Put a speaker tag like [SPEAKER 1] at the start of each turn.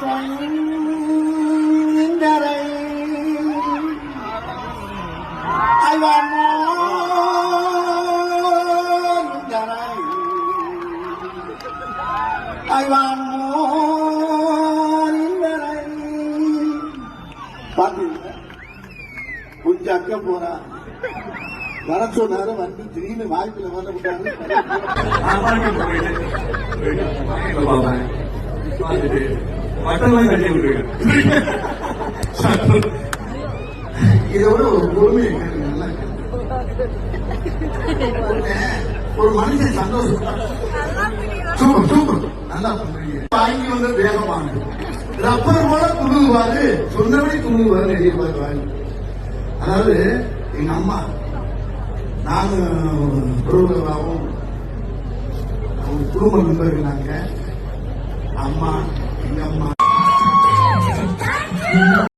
[SPEAKER 1] சொந்தரை பாத்தீங்க கொஞ்சம் அக்க போறா வர சொன்னாரு வந்து திடீர்னு வாய்ப்புல வர விட்டாரு. இதோட ஒரு பொறுமையை கேட்க ஒரு மனுஷன் சந்தோஷம் சூப்பர் சூப்பர் நல்லா பண்றீங்க. வாங்கி வந்து வேகமானது ரப்பர் போல துணுகுவாரு சொன்னபடி துணுகுவாரு எதிர்பார்க்குவாரு. அதாவது எங்க அம்மா நானும் குடும்பம் குடும்ப நண்பர்கள் நாங்க அம்மா எங்க அம்மா